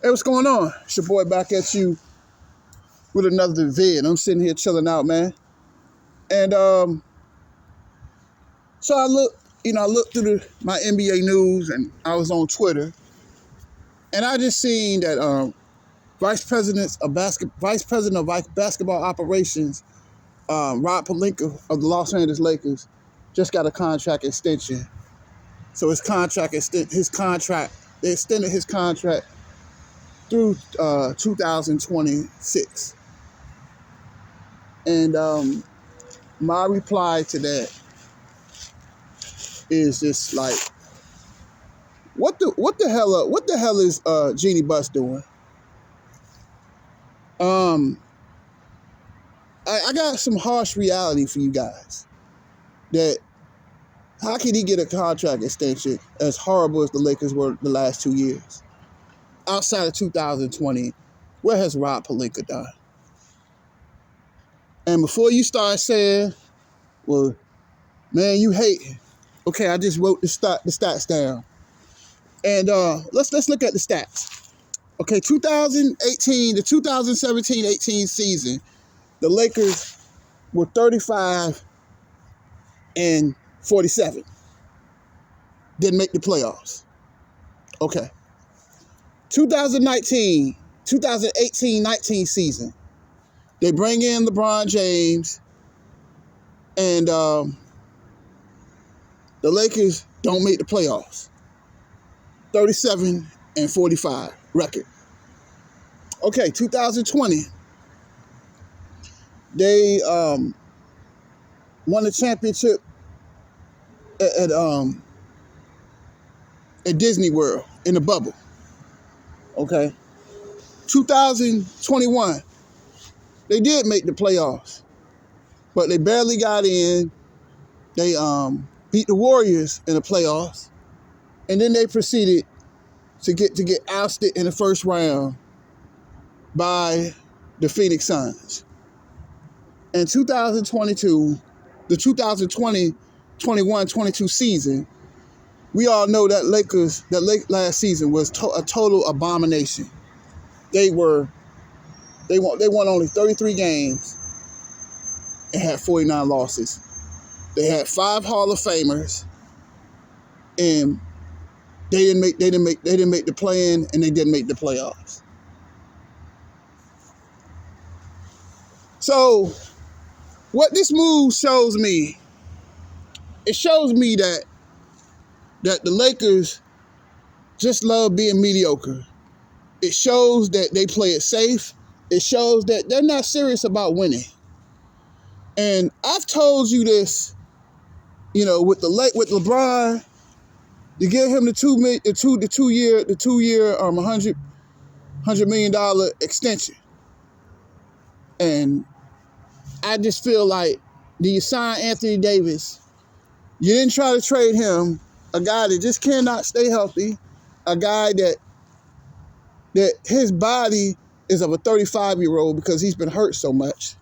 Hey, what's going on? It's your boy back at you with another vid. I'm sitting here chilling out, man. And so I looked through my NBA news, and I was on Twitter, and I just seen that Vice President of Basketball Operations, Rob Palinka of the Los Angeles Lakers, just got a contract extension. So they extended his contract through 2026. And my reply to that is just like, what the hell is Jeannie Buss doing? I got some harsh reality for you guys. That how can he get a contract extension as horrible as the Lakers were the last 2 years? Outside of 2020, what has Rob Palinka done? And before you start saying, well, man, you hate. Okay, I just wrote the stats down. And let's look at the stats. Okay, 2018, the 2017-18 season, the Lakers were 35-47. Didn't make the playoffs. Okay. 2018-19 season, they bring in LeBron James, and the Lakers don't make the playoffs. 37-45 record. Okay, 2020, they won the championship at Disney World in the bubble. Okay, 2021, they did make the playoffs, but they barely got in. They beat the Warriors in the playoffs, and then they proceeded to get ousted in the first round by the Phoenix Suns. In 2022, the 2020-21-22 season, we all know that last season was a total abomination. They won only 33 games and had 49 losses. They had 5 Hall of Famers, and they didn't make the play-in, and they didn't make the playoffs. So, what this move shows me, it shows me that the Lakers just love being mediocre. It shows that they play it safe. It shows that they're not serious about winning. And I've told you this, with LeBron, to give him the $2 year $100 million extension. And I just feel like, do you sign Anthony Davis? You didn't try to trade him, a guy that just cannot stay healthy, a guy that his body is of a 35-year-old because he's been hurt so much.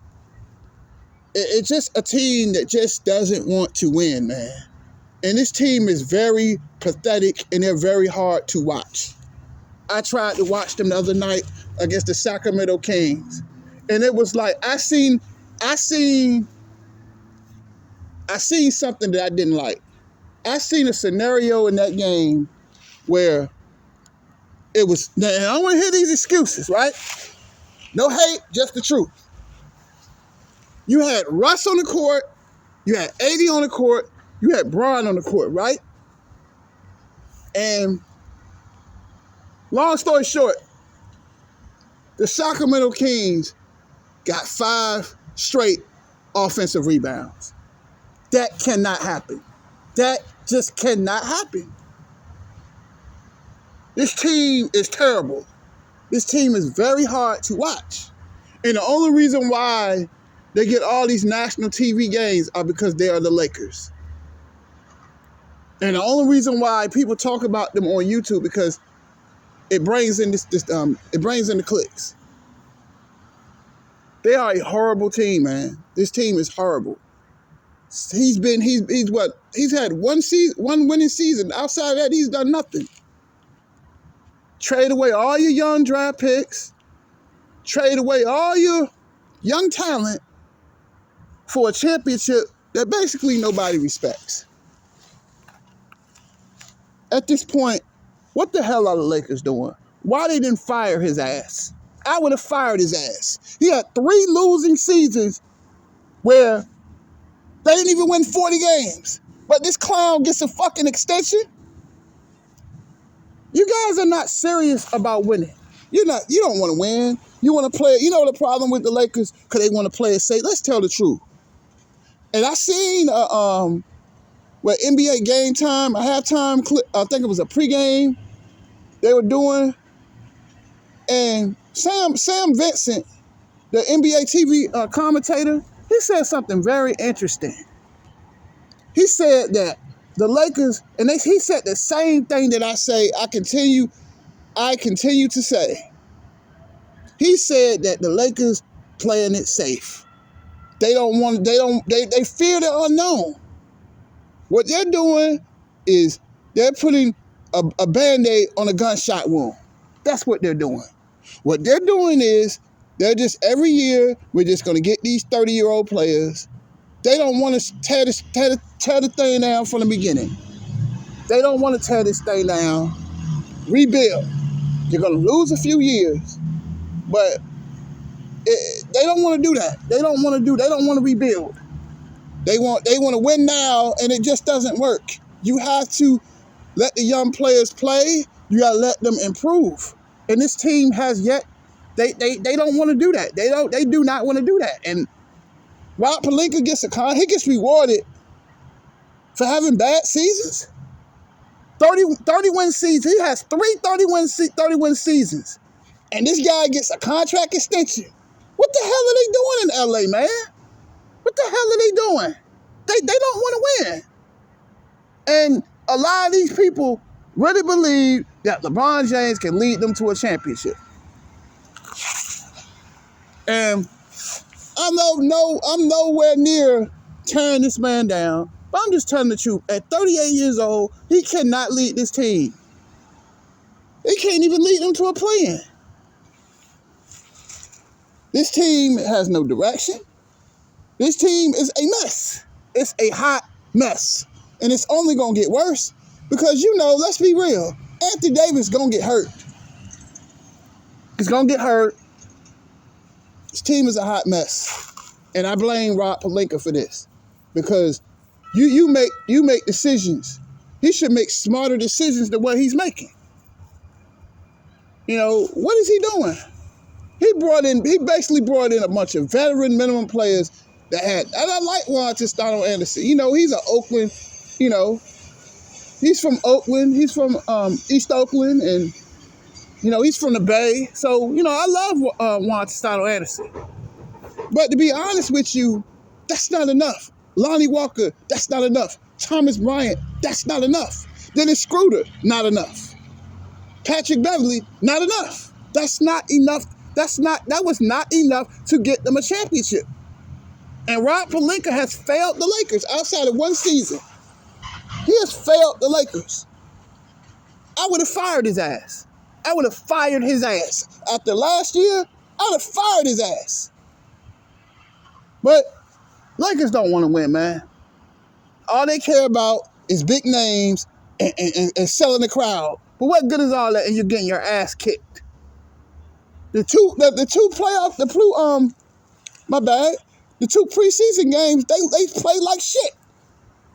It's just a team that just doesn't want to win, man. And this team is very pathetic, and they're very hard to watch. I tried to watch them the other night against the Sacramento Kings, and it was like I seen something that I didn't like. I seen a scenario in that game where it was, now I don't want to hear these excuses, right? No hate, just the truth. You had Russ on the court, you had AD on the court, you had Bron on the court, right? And long story short, the Sacramento Kings got 5 straight offensive rebounds. That cannot happen. That just cannot happen. This team is terrible. This team is very hard to watch. And the only reason why they get all these national TV games are because they are the Lakers. And the only reason why people talk about them on YouTube because it brings in it brings in the clicks. They are a horrible team, man. This team is horrible. He's had one winning season. Outside of that, he's done nothing. Trade away all your young draft picks. Trade away all your young talent for a championship that basically nobody respects. At this point, what the hell are the Lakers doing? Why they didn't fire his ass? I would have fired his ass. He had 3 losing seasons where they didn't even win 40 games. But this clown gets a fucking extension? You guys are not serious about winning. You don't want to win. You want to play. You know the problem with the Lakers? Because they want to play it safe. Let's tell the truth. And I seen NBA Game Time, a halftime clip, I think it was a pregame they were doing. And Sam Vincent, the NBA TV commentator, he said something very interesting. He said that the Lakers, and he said the same thing that I say, I continue to say. He said that the Lakers playing it safe. They fear the unknown. What they're doing is they're putting a Band-Aid on a gunshot wound. That's what they're doing. What they're doing is they're just every year we're just going to get these 30-year-old players. They don't want to tear the thing down from the beginning. They don't want to tear this thing down. Rebuild. You're going to lose a few years, but they don't want to do that. They don't want to rebuild. They want to win now, and it just doesn't work. You have to let the young players play. You got to let them improve. And this team has yet, they don't want to do that. They do not want to do that. And Rob Palinka he gets rewarded for having bad seasons. 30-win seasons. He has 3 30-win seasons. And this guy gets a contract extension. What the hell are they doing in LA, man? What the hell are they doing? They don't want to win. And a lot of these people really believe that LeBron James can lead them to a championship. And I'm nowhere near tearing this man down, but I'm just telling the truth. At 38 years old, he cannot lead this team. He can't even lead them to a play-in. This team has no direction. This team is a mess. It's a hot mess. And it's only going to get worse because, let's be real. Anthony Davis is going to get hurt. He's going to get hurt. This team is a hot mess. And I blame Rob Palinka for this because you make decisions. He should make smarter decisions than what he's making. What is he doing? He basically brought in a bunch of veteran minimum players that had, and I like Juan Toscano Anderson. He's an Oakland, he's from Oakland. He's from East Oakland, and, he's from the Bay. So, I love Juan Toscano Anderson. But to be honest with you, that's not enough. Lonnie Walker, that's not enough. Thomas Bryant, that's not enough. Dennis Schroeder, not enough. Patrick Beverly, not enough. That's not enough. That was not enough to get them a championship. And Rob Palinka has failed the Lakers outside of one season. He has failed the Lakers. I would have fired his ass. After last year, I would have fired his ass. But Lakers don't want to win, man. All they care about is big names and selling the crowd. But what good is all that and you're getting your ass kicked? The two preseason games, they play like shit.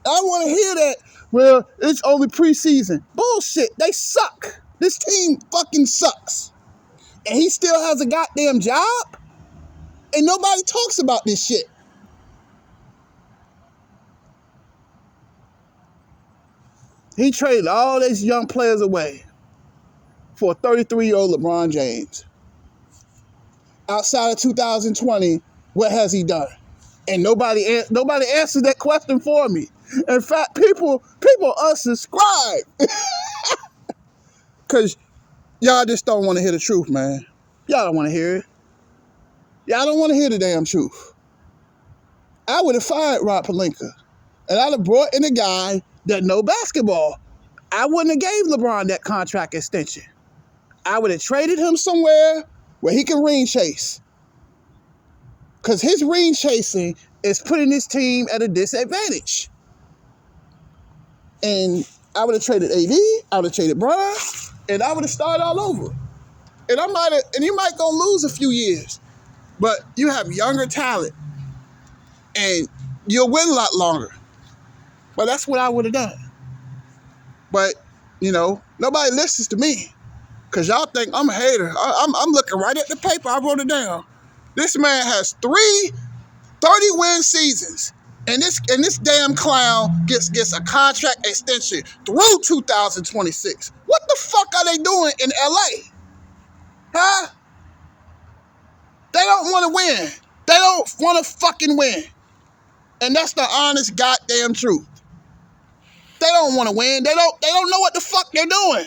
I don't want to hear that. Well, it's only preseason. Bullshit. They suck. This team fucking sucks. And he still has a goddamn job? And nobody talks about this shit. He traded all these young players away for a 33-year-old LeBron James. Outside of 2020, what has he done? And nobody answered that question for me. In fact, people unsubscribe. Because y'all just don't want to hear the truth, man. Y'all don't want to hear it. Y'all don't want to hear the damn truth. I would have fired Rob Palinka. And I'd have brought in a guy that know basketball. I wouldn't have gave LeBron that contract extension. I would have traded him somewhere where he can ring chase. Because his ring chasing is putting his team at a disadvantage. And I would have traded AD, I would have traded Bron, and I would have started all over. And you might go lose a few years, but you have younger talent, and you'll win a lot longer. But that's what I would have done. But, nobody listens to me, because y'all think I'm a hater. I'm looking right at the paper. I wrote it down. This man has 3 30-win seasons. And this damn clown gets a contract extension through 2026. What the fuck are they doing in LA? Huh? They don't want to win. They don't want to fucking win. And that's the honest goddamn truth. They don't want to win. They don't know what the fuck they're doing.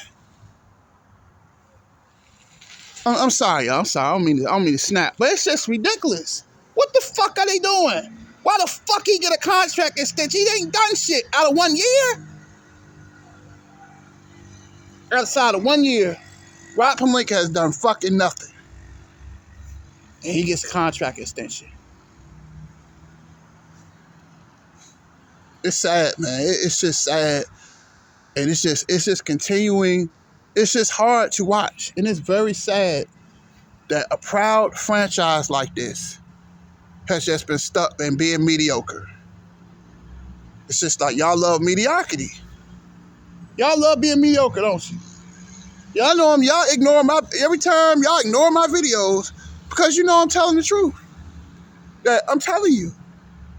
I'm sorry, y'all. I'm sorry. I don't mean to snap. But it's just ridiculous. What the fuck are they doing? Why the fuck he get a contract extension? He ain't done shit out of 1 year. Outside of 1 year, Rob Palinka has done fucking nothing. And he gets a contract extension. It's sad, man. It's just sad. And it's just continuing. It's just hard to watch. And it's very sad that a proud franchise like this has just been stuck in being mediocre. It's just like y'all love mediocrity. Y'all love being mediocre, don't you? Y'all know y'all ignore every time y'all ignore my videos because I'm telling the truth. That I'm telling you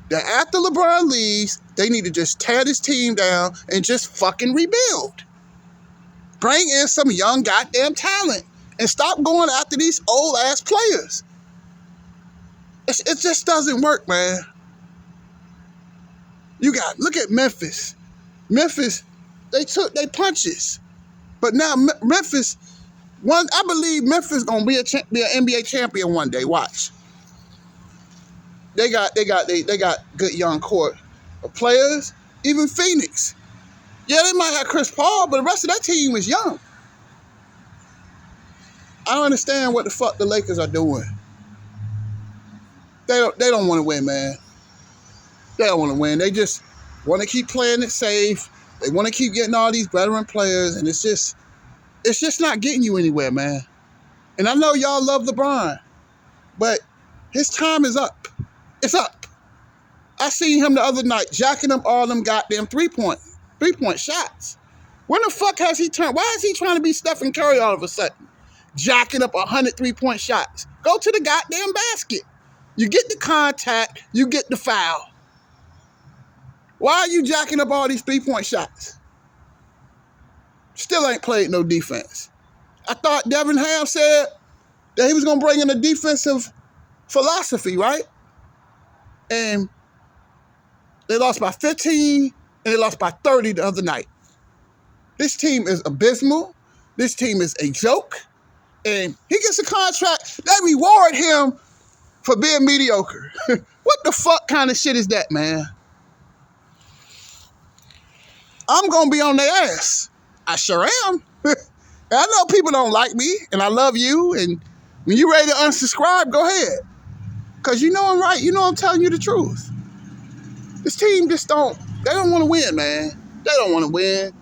that after LeBron leaves, they need to just tear this team down and just fucking rebuild. Bring in some young goddamn talent and stop going after these old ass players. It just doesn't work, man. Look at Memphis. Memphis, they took their punches. But now Memphis, I believe Memphis gonna be an NBA champion one day. Watch. They got good young core of players. Even Phoenix. Yeah, they might have Chris Paul, but the rest of that team is young. I don't understand what the fuck the Lakers are doing. They don't want to win, man. They don't want to win. They just want to keep playing it safe. They want to keep getting all these veteran players, and it's just not getting you anywhere, man. And I know y'all love LeBron, but his time is up. It's up. I seen him the other night jacking up all them goddamn three-point shots. When the fuck has he turned? Why is he trying to be Stephen Curry all of a sudden? Jacking up 100 3-point shots. Go to the goddamn basket. You get the contact, you get the foul. Why are you jacking up all these 3-point shots? Still ain't played no defense. I thought Devin Ham said that he was going to bring in a defensive philosophy, right? And they lost by 15 and they lost by 30 the other night. This team is abysmal. This team is a joke. And he gets a contract. They reward him for being mediocre. What the fuck kind of shit is that, man? I'm going to be on their ass. I sure am. I know people don't like me, and I love you, and when you're ready to unsubscribe, go ahead. Because you know I'm right. You know I'm telling you the truth. This team they don't want to win, man. They don't want to win.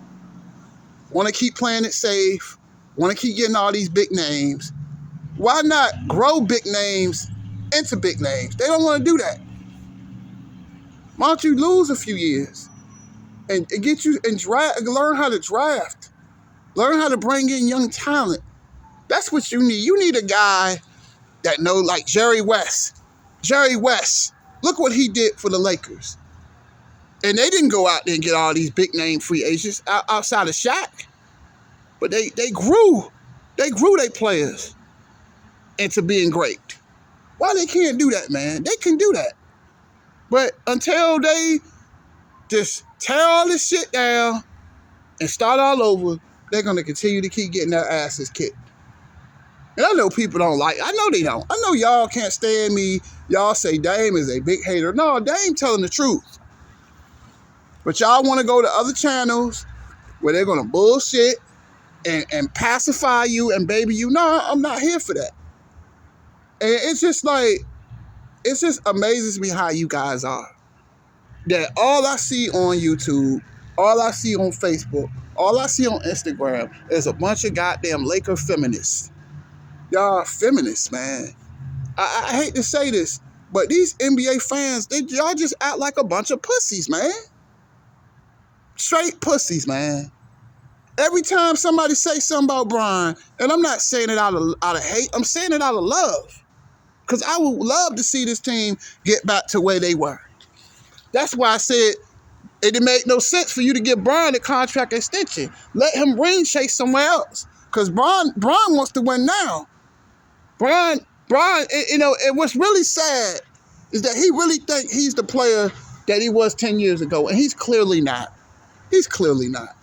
Want to keep playing it safe. Want to keep getting all these big names. Why not grow big names into big names? They don't want to do that. Why don't you lose a few years and get you and learn how to draft, learn how to bring in young talent. That's what you need. You need a guy that knows, like Jerry West. Jerry West, look what he did for the Lakers. And they didn't go out there and get all these big name free agents outside of Shaq. But they grew their players into being great. Why they can't do that, man? They can do that. But until they just tear all this shit down and start all over, they're going to continue to keep getting their asses kicked. And I know people don't like, I know they don't. I know y'all can't stand me. Y'all say Dame is a big hater. No, Dame telling the truth. But y'all want to go to other channels where they're going to bullshit and pacify you and baby you. No, I'm not here for that. And it's just like, it just amazes me how you guys are. That all I see on YouTube, all I see on Facebook, all I see on Instagram is a bunch of goddamn Laker feminists. Y'all are feminists, man. I hate to say this, but these NBA fans, y'all just act like a bunch of pussies, man. Straight pussies, man. Every time somebody say something about Bron, and I'm not saying it out of hate, I'm saying it out of love. Because I would love to see this team get back to where they were. That's why I said it didn't make no sense for you to give Bron a contract extension. Let him ring chase somewhere else. Because Bron wants to win now. Bron, you know, and what's really sad is that he really thinks he's the player that he was 10 years ago, and he's clearly not. He's clearly not.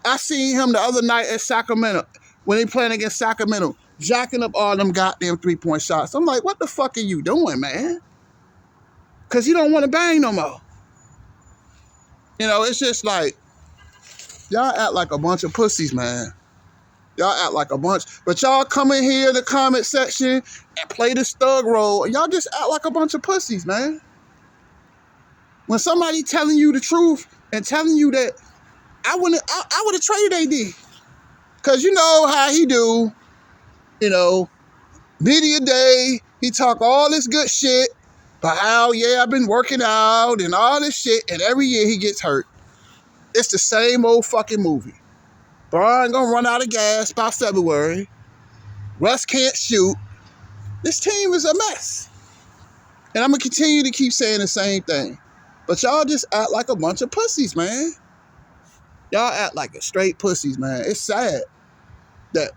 I seen him the other night at Sacramento when he playing against Sacramento, jacking up all them goddamn three-point shots. I'm like, what the fuck are you doing, man? Because you don't want to bang no more. You know, it's just like, y'all act like a bunch of pussies, man. Y'all act like a bunch. But y'all come in here in the comment section and play this thug role, and y'all just act like a bunch of pussies, man. When somebody telling you the truth and telling you that I would have traded AD. Because you know how he do, you know, media day, he talk all this good shit about how, yeah, I've been working out and all this shit, and every year he gets hurt. It's the same old fucking movie. Bron gonna run out of gas by February. Russ can't shoot. This team is a mess. And I'm gonna continue to keep saying the same thing. But y'all just act like a bunch of pussies, man. Y'all act like a straight pussies, man. It's sad that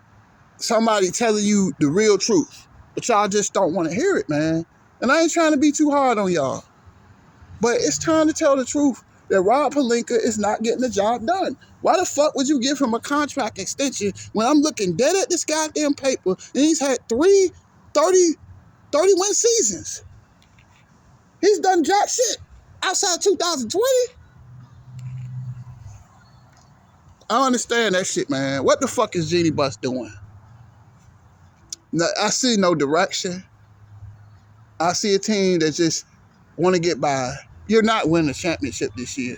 somebody telling you the real truth, but y'all just don't want to hear it, man. And I ain't trying to be too hard on y'all, but it's time to tell the truth that Rob Palinka is not getting the job done. Why the fuck would you give him a contract extension when I'm looking dead at this goddamn paper and he's had 30 win seasons? He's done jack shit outside 2020. I don't understand that shit, man. What the fuck is Jeannie Buss doing? I see no direction. I see a team that just want to get by. You're not winning a championship this year.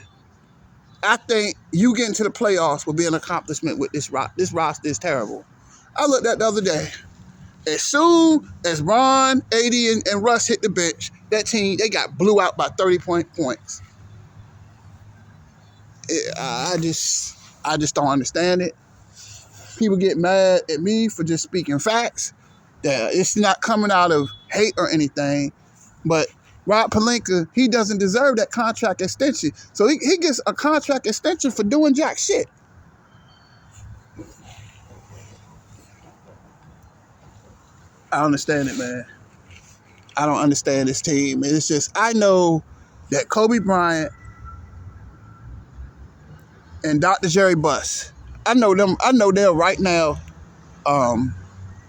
I think you getting to the playoffs will be an accomplishment with this roster. This roster is terrible. I looked at the other day. As soon as Ron, AD, and Russ hit the bench, that team, they got blew out by 30 points. I just don't understand it. People get mad at me for just speaking facts. It's not coming out of hate or anything, but Rob Palinka, he doesn't deserve that contract extension. So he gets a contract extension for doing jack shit. I don't understand it, man. I don't understand this team. It's just, I know that Kobe Bryant and Dr. Jerry Buss, I know they're right now,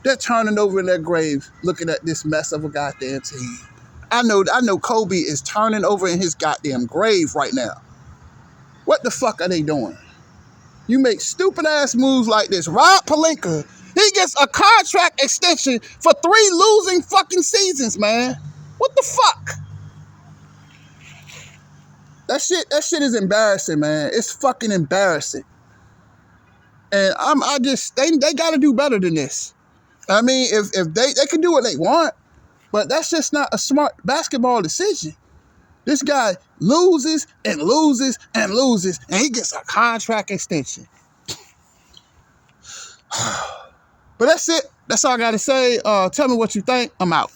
they're turning over in their graves looking at this mess of a goddamn team. I know Kobe is turning over in his goddamn grave right now. What the fuck are they doing? You make stupid ass moves like this. Rob Palinka, he gets a contract extension for 3 losing fucking seasons, man. What the fuck? That shit is embarrassing, man. It's fucking embarrassing. And they gotta do better than this. I mean, if they can do what they want, but that's just not a smart basketball decision. This guy loses and loses and loses, and he gets a contract extension. But that's it. That's all I got to say. Tell me what you think. I'm out.